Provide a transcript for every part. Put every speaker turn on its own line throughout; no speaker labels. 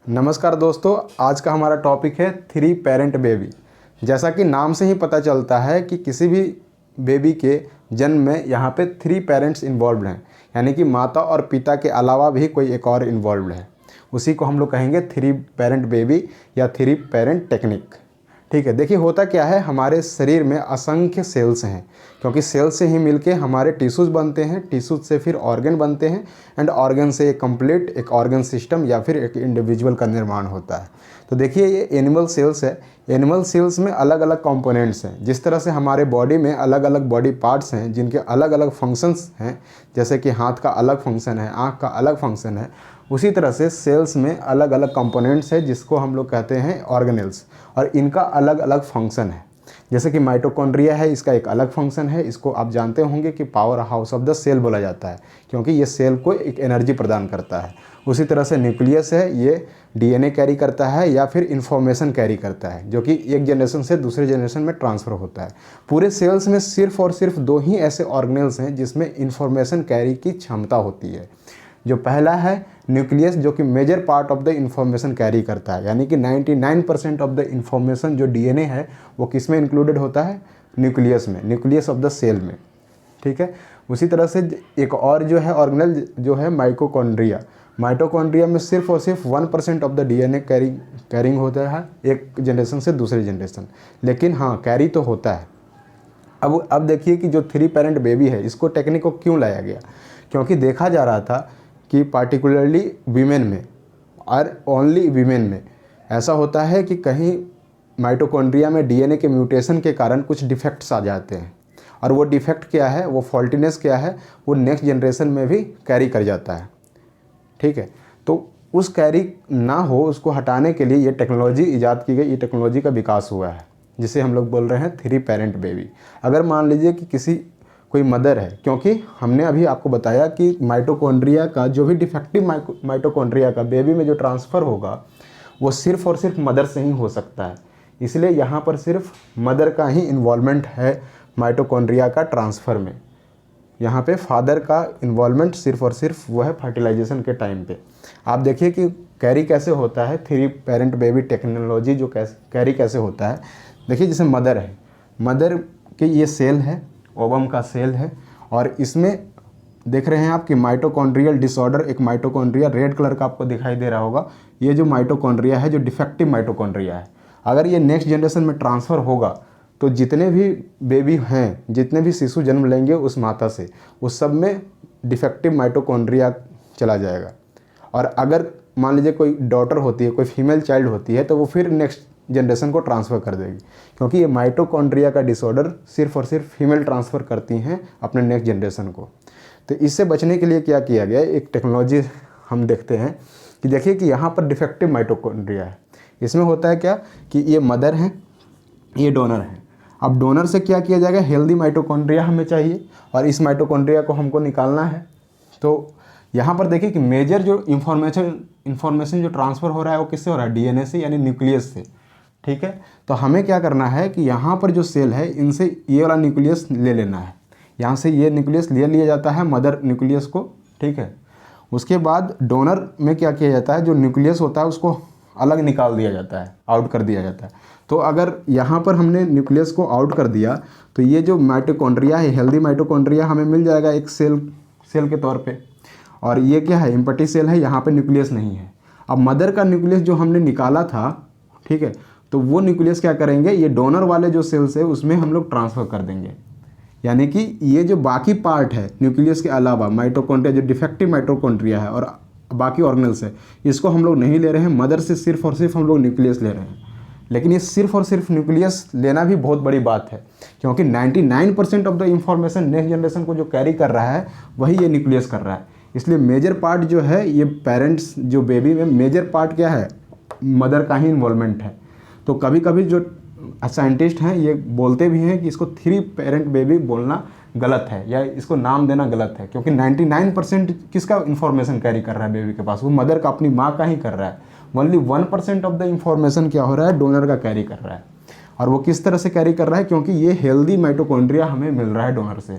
नमस्कार दोस्तों, आज का हमारा टॉपिक है थ्री पेरेंट बेबी। जैसा कि नाम से ही पता चलता है कि किसी भी बेबी के जन्म में यहाँ पे थ्री पेरेंट्स इन्वॉल्व हैं, यानी कि माता और पिता के अलावा भी कोई एक और इन्वॉल्व है। उसी को हम लोग कहेंगे थ्री पेरेंट बेबी या थ्री पेरेंट टेक्निक। ठीक है, देखिए होता क्या है, हमारे शरीर में असंख्य सेल्स हैं, क्योंकि सेल से ही मिलके हमारे टिश्यूज़ बनते हैं, टिश्यूज से फिर ऑर्गन बनते हैं, एंड ऑर्गन से एक कंप्लीट एक ऑर्गन सिस्टम या फिर एक इंडिविजुअल का निर्माण होता है। तो देखिए ये एनिमल सेल्स है। एनिमल सेल्स में अलग अलग कंपोनेंट्स हैं। जिस तरह से हमारे बॉडी में अलग अलग बॉडी पार्ट्स हैं जिनके अलग अलग फंक्शंस हैं, जैसे कि हाथ का अलग फंक्शन है, आँख का अलग फंक्शन है, उसी तरह से सेल्स में अलग अलग कंपोनेंट्स है जिसको हम लोग कहते हैं ऑर्गेनेल्स, और इनका अलग अलग फंक्शन है। जैसे कि माइटोकॉन्ड्रिया है, इसका एक अलग फंक्शन है। इसको आप जानते होंगे कि power house of the cell बोला जाता है, क्योंकि ये सेल को एक एनर्जी प्रदान करता है। उसी तरह से न्यूक्लियस है, ये डीएनए कैरी करता है या फिर इंफॉर्मेशन कैरी करता है, जो कि एक जनरेशन से दूसरे जनरेशन में ट्रांसफ़र होता है। पूरे सेल्स में सिर्फ और सिर्फ दो ही ऐसे ऑर्गेनेल्स हैं जिसमें इंफॉर्मेशन कैरी की क्षमता होती है। जो पहला है न्यूक्लियस, जो कि major part of the information carry करता है, यानी कि 99% ऑफ द इंफॉर्मेशन जो डीएनए है वो किस में इंक्लूडेड होता है, न्यूक्लियस में, न्यूक्लियस ऑफ द सेल में। ठीक है, उसी तरह से एक और जो है ऑर्गेनेल जो है माइटोकॉन्ड्रिया। माइटोकॉन्ड्रिया में सिर्फ और सिर्फ 1% ऑफ द डीएनए कैरिंग होता है एक जनरेशन से दूसरे जनरेशन, लेकिन हाँ कैरी तो होता है। अब देखिए कि जो थ्री पेरेंट बेबी है, इसको टेक्निक को क्यों लाया गया, क्योंकि देखा जा रहा था कि पार्टिकुलरली वीमेन में और ओनली वीमेन में ऐसा होता है कि कहीं माइटोकॉन्ड्रिया में डीएनए के म्यूटेशन के कारण कुछ डिफेक्ट्स आ जाते हैं, और वो डिफेक्ट क्या है, वो फॉल्टीनेस क्या है, वो नेक्स्ट जनरेशन में भी कैरी कर जाता है। ठीक है, तो उस कैरी ना हो, उसको हटाने के लिए ये टेक्नोलॉजी ईजाद की गई, ये टेक्नोलॉजी का विकास हुआ है, जिसे हम लोग बोल रहे हैं थ्री पेरेंट बेबी। अगर मान लीजिए कि किसी कोई मदर है, क्योंकि हमने अभी आपको बताया कि माइटोकॉन्ड्रिया का जो भी डिफेक्टिव माइटोकॉन्ड्रिया का बेबी में जो ट्रांसफ़र होगा वो सिर्फ और सिर्फ मदर से ही हो सकता है। इसलिए यहाँ पर सिर्फ मदर का ही इन्वॉल्वमेंट है माइटोकॉन्ड्रिया का ट्रांसफ़र में। यहाँ पे फादर का इन्वॉल्वमेंट सिर्फ और सिर्फ वो है फर्टिलाइजेशन के टाइम पे। आप देखिए कि कैरी कैसे होता है, थ्री पेरेंट बेबी टेक्नोलॉजी जो कैरी कैसे होता है। देखिए जैसे मदर है, मदर के ये सेल है, ओवम का सेल है, और इसमें देख रहे हैं आप कि माइटोकॉन्ड्रियल डिसऑर्डर, एक माइटोकॉन्ड्रिया रेड कलर का आपको दिखाई दे रहा होगा। ये जो माइटोकॉन्ड्रिया है, जो डिफेक्टिव माइटोकॉन्ड्रिया है, अगर ये नेक्स्ट जनरेशन में ट्रांसफ़र होगा तो जितने भी बेबी हैं, जितने भी शिशु जन्म लेंगे उस माता से, उस सब में डिफेक्टिव माइटोकॉन्ड्रिया चला जाएगा। और अगर मान लीजिए कोई डॉटर होती है, कोई फीमेल चाइल्ड होती है, तो वो फिर नेक्स्ट जनरेशन को ट्रांसफ़र कर देगी, क्योंकि ये माइटोकॉन्ड्रिया का डिसऑर्डर सिर्फ और सिर्फ फीमेल ट्रांसफ़र करती हैं अपने नेक्स्ट जनरेशन को। तो इससे बचने के लिए क्या किया गया, एक टेक्नोलॉजी हम देखते हैं कि देखिए कि यहाँ पर डिफेक्टिव माइटोकॉन्ड्रिया है। इसमें होता है क्या कि ये मदर हैं, ये डोनर हैं। अब डोनर से क्या किया जाएगा, हेल्दी माइटोकॉन्ड्रिया हमें चाहिए, और इस माइटोकॉन्ड्रिया को हमको निकालना है। तो यहाँ पर देखिए कि मेजर जो इन्फॉर्मेशन जो ट्रांसफ़र हो रहा है वो किससे हो रहा है, डीएनए से, यानी न्यूक्लियस से। ठीक है, तो हमें क्या करना है कि यहाँ पर जो सेल है इनसे ये वाला न्यूक्लियस ले लेना है। यहाँ से ये न्यूक्लियस ले लिया जाता है, मदर न्यूक्लियस को। ठीक है, उसके बाद डोनर में क्या किया जाता है, जो न्यूक्लियस होता है उसको अलग निकाल दिया जाता है, आउट कर दिया जाता है। तो अगर यहाँ पर हमने न्यूक्लियस को आउट कर दिया तो ये जो माइटोकॉन्ड्रिया है, हेल्दी माइटोकॉन्ड्रिया हमें मिल जाएगा एक सेल के तौर पे। और ये क्या है, एम्प्टी सेल है, यहाँ पे न्यूक्लियस नहीं है। अब मदर का न्यूक्लियस जो हमने निकाला था, ठीक है, तो वो न्यूक्लियस क्या करेंगे, ये डोनर वाले जो सेल्स है उसमें हम लोग ट्रांसफ़र कर देंगे। यानी कि ये जो बाकी पार्ट है न्यूक्लियस के अलावा, माइटोकॉन्ड्रिया जो डिफेक्टिव माइटोकॉन्ड्रिया है और बाकी ऑर्गेनेल्स है, इसको हम लोग नहीं ले रहे हैं, मदर से सिर्फ और सिर्फ हम लोग न्यूक्लियस ले रहे हैं। लेकिन ये सिर्फ और सिर्फ न्यूक्लियस लेना भी बहुत बड़ी बात है, क्योंकि 99% of the information next generation को जो कैरी कर रहा है वही ये न्यूक्लियस कर रहा है। इसलिए मेजर पार्ट जो है, ये पेरेंट्स जो बेबी में मेजर पार्ट क्या है, मदर का ही इन्वॉल्वमेंट है। तो कभी कभी जो साइंटिस्ट हैं ये बोलते भी हैं कि इसको थ्री पेरेंट बेबी बोलना गलत है, या इसको नाम देना गलत है, क्योंकि 99% किसका इन्फॉर्मेशन कैरी कर रहा है बेबी के पास, वो मदर का, अपनी माँ का ही कर रहा है। ओनली 1% ऑफ द इंफॉर्मेशन क्या हो रहा है, डोनर का कैरी कर रहा है। और वो किस तरह से कैरी कर रहा है, क्योंकि ये हेल्दी माइटोकॉन्ड्रिया हमें मिल रहा है डोनर से।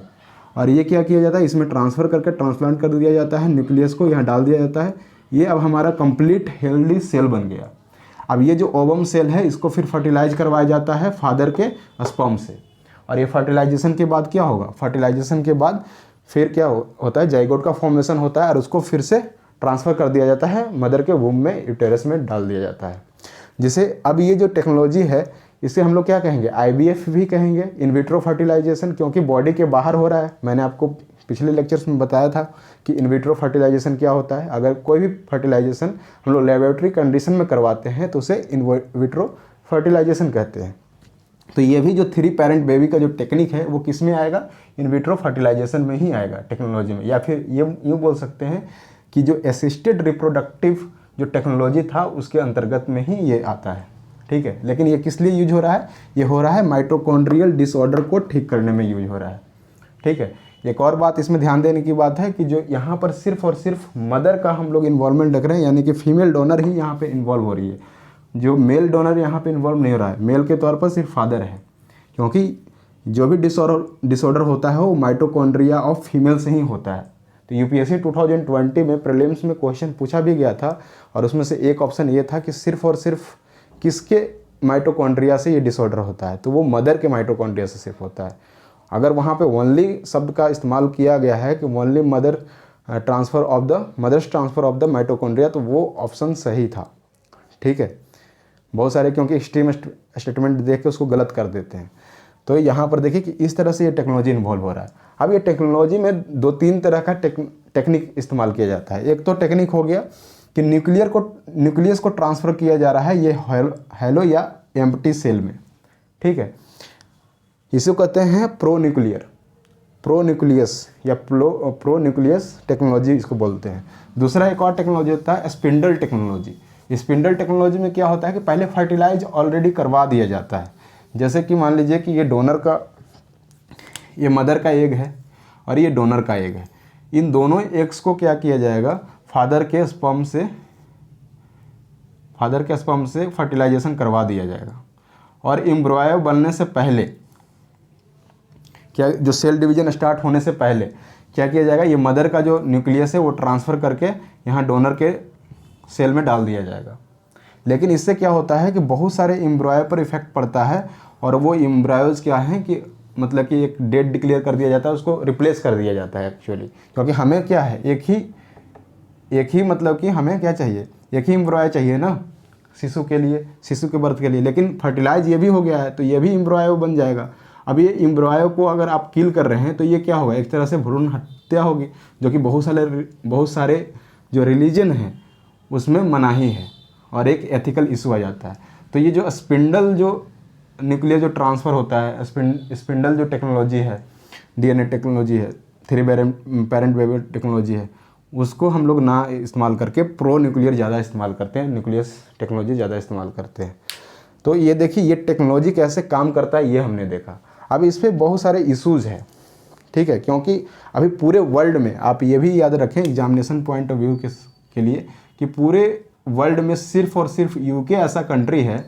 और ये क्या किया जाता है, इसमें ट्रांसफ़र करके ट्रांसप्लांट कर दिया जाता है, न्यूक्लियस को यहाँ डाल दिया जाता है, ये अब हमारा कंप्लीट हेल्दी सेल बन गया। अब ये जो ओवम सेल है इसको फिर फर्टिलाइज करवाया जाता है फादर के स्पर्म से, और ये फर्टिलाइजेशन के बाद क्या होगा, फर्टिलाइजेशन के बाद फिर क्या होता है, जाइगोट का फॉर्मेशन होता है और उसको फिर से ट्रांसफ़र कर दिया जाता है मदर के वूम में, यूटेरस में डाल दिया जाता है। जिसे अब ये जो टेक्नोलॉजी है इसे हम लोग क्या कहेंगे, आईवीएफ भी कहेंगे, इन विट्रो फर्टिलाइजेशन, क्योंकि बॉडी के बाहर हो रहा है। मैंने आपको पिछले लेक्चर्स में बताया था कि इन विट्रो फर्टिलाइजेशन क्या होता है। अगर कोई भी फर्टिलाइजेशन हम लोग लेबोरेटरी कंडीशन में करवाते हैं तो उसे इन विट्रो फर्टिलाइजेशन कहते हैं। तो ये भी जो 3 पेरेंट बेबी का जो टेक्निक है वो किस में आएगा, इन विट्रो फर्टिलाइजेशन में ही आएगा, टेक्नोलॉजी में। या फिर ये यूँ बोल सकते हैं कि जो असिस्टेड रिप्रोडक्टिव जो टेक्नोलॉजी था उसके अंतर्गत में ही ये आता है, ठीक है। लेकिन ये किस लिए यूज हो रहा है, ये हो रहा है माइटोकॉन्ड्रियल डिसऑर्डर को ठीक करने में यूज हो रहा है, ठीक है। एक और बात इसमें ध्यान देने की बात है कि जो यहाँ पर सिर्फ और सिर्फ मदर का हम लोग इन्वॉल्वमेंट रख रहे हैं, यानी कि फीमेल डोनर ही यहाँ पे इन्वॉल्व हो रही है, जो मेल डोनर यहाँ पे इन्वॉल्व नहीं हो रहा है। मेल के तौर पर सिर्फ फादर है, क्योंकि जो भी डिसऑर्डर होता है वो माइटोकॉन्ड्रिया ऑफ फीमेल से ही होता है। तो यूपीएससी 2020 में प्रीलिम्स में क्वेश्चन पूछा भी गया था और उसमें से एक ऑप्शन ये था कि सिर्फ और सिर्फ किसके माइटोकॉन्ड्रिया से ये डिसऑर्डर होता है, तो वो मदर के माइटोकॉन्ड्रिया से सिर्फ होता है। अगर वहाँ पे ओनली शब्द का इस्तेमाल किया गया है कि only mothers transfer of the mitochondria, तो वो ऑप्शन सही था, ठीक है। बहुत सारे क्योंकि एक्सट्रीम स्टेटमेंट देख के उसको गलत कर देते हैं। तो यहाँ पर देखिए कि इस तरह से ये टेक्नोलॉजी इन्वॉल्व हो रहा है। अब ये टेक्नोलॉजी में 2-3 तरह का टेक्निक इस्तेमाल किया जाता है। एक तो टेक्निक हो गया कि न्यूक्लियस को ट्रांसफ़र किया जा रहा है ये हैलो या एम्प्टी सेल में, ठीक है। इसे कहते हैं प्रोन्यूक्लियस या प्रोन्यूक्लियस टेक्नोलॉजी इसको बोलते हैं। दूसरा एक और टेक्नोलॉजी होता है स्पिंडल टेक्नोलॉजी। स्पिंडल टेक्नोलॉजी में क्या होता है कि पहले फर्टिलाइज ऑलरेडी करवा दिया जाता है। जैसे कि मान लीजिए कि ये मदर का एग है और ये डोनर का एग है। इन दोनों एग्स को क्या किया जाएगा, फादर के स्पर्म से फर्टिलाइजेशन करवा दिया जाएगा। और एम्ब्रॉयो बनने से पहले क्या, जो सेल डिवीजन स्टार्ट होने से पहले क्या किया जाएगा, ये मदर का जो न्यूक्लियस है वो ट्रांसफ़र करके यहाँ डोनर के सेल में डाल दिया जाएगा। लेकिन इससे क्या होता है कि बहुत सारे एम्ब्रॉयो पर इफेक्ट पड़ता है, और वो एम्ब्रॉयज़ क्या हैं कि मतलब कि एक डेट डिक्लेयर कर दिया जाता है, उसको रिप्लेस कर दिया जाता है एक्चुअली। क्योंकि हमें क्या है, एक ही मतलब कि हमें क्या चाहिए, एक ही एम्ब्रॉयो चाहिए ना शिशु के लिए, शिशु के बर्थ के लिए। लेकिन फर्टिलाइज ये भी हो गया है तो ये भी एम्ब्रॉयो बन जाएगा। अब ये एम्ब्रॉयो को अगर आप किल कर रहे हैं तो ये क्या होगा, एक तरह से भ्रूण हत्या होगी, जो कि बहुत सारे जो रिलीजन हैं उसमें मनाही है और एक एथिकल इशू आ जाता है। तो ये जो स्पिंडल जो न्यूक्लियस जो ट्रांसफ़र होता है, स्पिंडल जो टेक्नोलॉजी है, डीएनए टेक्नोलॉजी है, 3 पेरेंट बेबी टेक्नोलॉजी है, उसको हम लोग ना इस्तेमाल करके प्रो न्यूक्लियर ज़्यादा इस्तेमाल करते हैं, न्यूक्लियस टेक्नोलॉजी ज़्यादा इस्तेमाल करते हैं। तो ये देखिए ये टेक्नोलॉजी कैसे काम करता है ये हमने देखा। अब इस पर बहुत सारे इशूज़ हैं, ठीक है, क्योंकि अभी पूरे वर्ल्ड में आप ये भी याद रखें एग्जामिनेशन पॉइंट ऑफ व्यू के लिए कि पूरे वर्ल्ड में सिर्फ और सिर्फ यूके ऐसा कंट्री है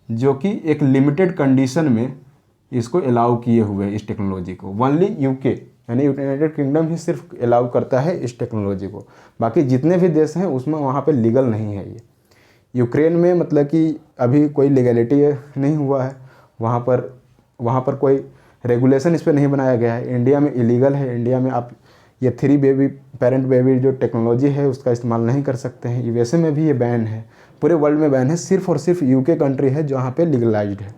जो कि एक लिमिटेड कंडीशन में इसको अलाउ किए हुए हैं इस टेक्नोलॉजी को। ओनली यूके यानी यूनाइटेड किंगडम ही सिर्फ अलाउ करता है इस टेक्नोलॉजी को, बाकी जितने भी देश हैं उसमें वहाँ पे लीगल नहीं है ये। यूक्रेन में मतलब कि अभी कोई लीगलिटी नहीं हुआ है, वहाँ पर कोई रेगुलेशन इस पर नहीं बनाया गया है। इंडिया में इलीगल है, इंडिया में आप ये 3 पेरेंट बेबी जो टेक्नोलॉजी है उसका इस्तेमाल नहीं कर सकते हैं। यूएसए में भी ये बैन है, पूरे वर्ल्ड में बैन है, सिर्फ और सिर्फ यूके कंट्री है जहाँ पे लीगलाइज्ड है,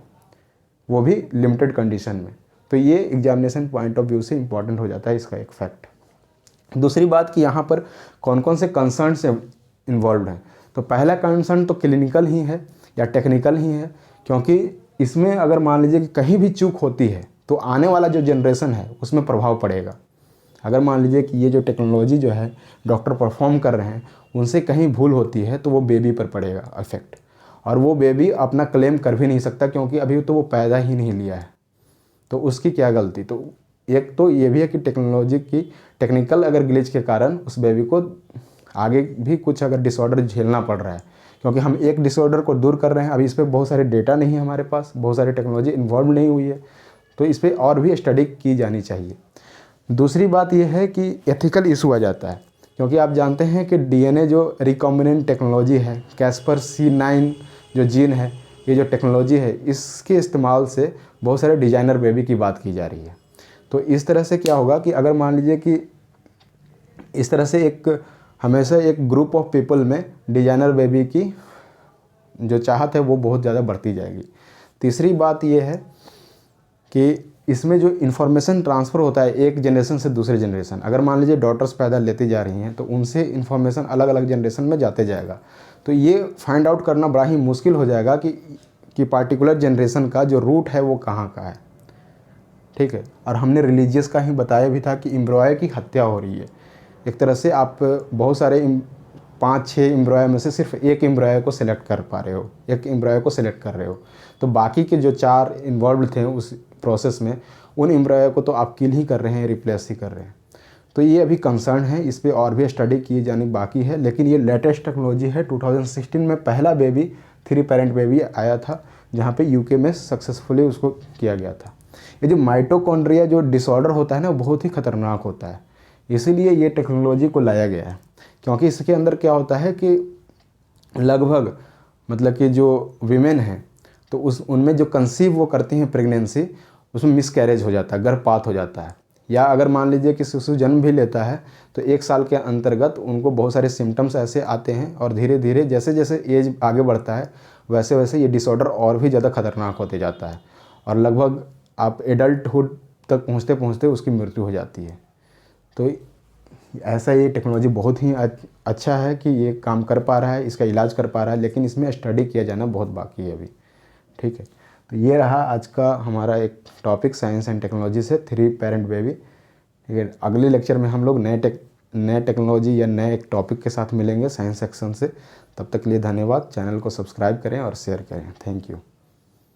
वो भी लिमिटेड कंडीशन में। तो ये एग्जामिनेशन पॉइंट ऑफ व्यू से इम्पॉर्टेंट हो जाता है इसका एक फैक्ट। दूसरी बात कि यहाँ पर कौन कौन से कंसर्न से इन्वॉल्व हैं। तो पहला कंसर्न तो क्लिनिकल ही है या टेक्निकल ही है, क्योंकि इसमें अगर मान लीजिए कि कहीं भी चूक होती है तो आने वाला जो जनरेशन है उसमें प्रभाव पड़ेगा। अगर मान लीजिए कि ये जो टेक्नोलॉजी जो है डॉक्टर परफॉर्म कर रहे हैं उनसे कहीं भूल होती है तो वो बेबी पर पड़ेगा इफेक्ट, और वो बेबी अपना क्लेम कर भी नहीं सकता क्योंकि अभी तो वो पैदा ही नहीं लिया है, तो उसकी क्या गलती। तो एक तो ये भी है कि टेक्नोलॉजी की टेक्निकल अगर ग्लिच के कारण उस बेबी को आगे भी कुछ अगर डिसऑर्डर झेलना पड़ रहा है, क्योंकि हम एक डिसऑर्डर को दूर कर रहे हैं। अभी इस पर बहुत सारे डेटा नहीं है हमारे पास, बहुत सारी टेक्नोलॉजी इन्वॉल्व नहीं हुई है, तो इस पर और भी स्टडी की जानी चाहिए। दूसरी बात यह है कि एथिकल इशू आ जाता है, क्योंकि आप जानते हैं कि डीएनए जो रिकॉम्बिनेंट टेक्नोलॉजी है, कैस्पर C9 जो जीन है, ये जो टेक्नोलॉजी है, इसके इस्तेमाल से बहुत सारे डिजाइनर बेबी की बात की जा रही है। तो इस तरह से क्या होगा कि अगर मान लीजिए कि इस तरह से हमेशा एक ग्रुप ऑफ पीपल में डिजाइनर बेबी की जो चाहत है वो बहुत ज़्यादा बढ़ती जाएगी। तीसरी बात ये है कि इसमें जो इन्फॉर्मेशन ट्रांसफ़र होता है एक जनरेशन से दूसरे जनरेशन, अगर मान लीजिए डॉटर्स पैदा लेती जा रही हैं तो उनसे इन्फॉर्मेशन अलग अलग जनरेशन में जाते जाएगा। तो ये फाइंड आउट करना बड़ा ही मुश्किल हो जाएगा कि पार्टिकुलर जनरेशन का जो रूट है वो कहाँ का है। ठीक है। और हमने रिलीजियस का ही बताया भी था कि एम्ब्रॉय की हत्या हो रही है। एक तरह से आप बहुत सारे 5-6 एम्ब्रॉय में से सिर्फ एक एम्ब्रॉय को सिलेक्ट कर पा रहे हो, एक एम्ब्रॉय को सिलेक्ट कर रहे हो। तो बाकी के जो 4 इन्वॉल्व थे उस प्रोसेस में, उन एम्ब्रॉय को तो आप किल ही कर रहे हैं, रिप्लेस ही कर रहे हैं। तो ये अभी कंसर्न है, इस पर और भी स्टडी किए जानी बाकी है। लेकिन ये लेटेस्ट टेक्नोलॉजी है। 2016 में पहला बेबी 3 पेरेंट बेबी आया था, जहाँ पे यूके में सक्सेसफुली उसको किया गया था। ये जो माइटोकॉन्ड्रिया जो डिसऑर्डर होता है ना, बहुत ही खतरनाक होता है, इसीलिए ये टेक्नोलॉजी को लाया गया है। क्योंकि इसके अंदर क्या होता है कि लगभग मतलब कि जो वीमेन हैं तो उनमें जो कंसीव वो करती हैं प्रेगनेंसी, उसमें मिसकैरेज हो जाता है, गर्भपात हो जाता है। या अगर मान लीजिए कि शिशु जन्म भी लेता है तो 1 साल के अंतर्गत उनको बहुत सारे सिम्टम्स ऐसे आते हैं, और धीरे धीरे जैसे जैसे एज आगे बढ़ता है वैसे वैसे ये डिसऑर्डर और भी ज़्यादा खतरनाक होते जाता है, और लगभग आप एडल्टहुड तक पहुँचते पहुँचते उसकी मृत्यु हो जाती है। तो ऐसा ये टेक्नोलॉजी बहुत ही अच्छा है कि ये काम कर पा रहा है, इसका इलाज कर पा रहा है, लेकिन इसमें स्टडी किया जाना बहुत बाकी है अभी। ठीक है। तो ये रहा आज का हमारा एक टॉपिक, साइंस एंड टेक्नोलॉजी से 3 पेरेंट बेबी। ठीक है। अगले लेक्चर में हम लोग नए टेक्नोलॉजी या नए एक टॉपिक के साथ मिलेंगे साइंस सेक्शन से। तब तक के लिए धन्यवाद। चैनल को सब्सक्राइब करें और शेयर करें। Thank you.